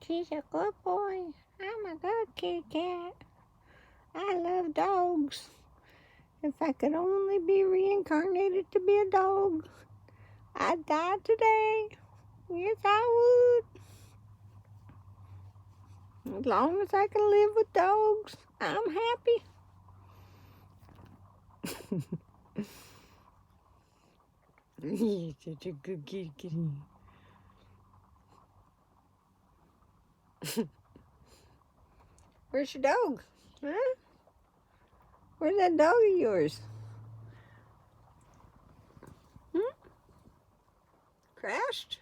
She's a good boy. I'm a good kitty cat. I love dogs. If I could only be reincarnated to be a dog, I'd die today. Yes, I would. As long as I can live with dogs, I'm happy. You're such a good kitty. Where's your dog? Huh? Where's that dog of yours? Crashed?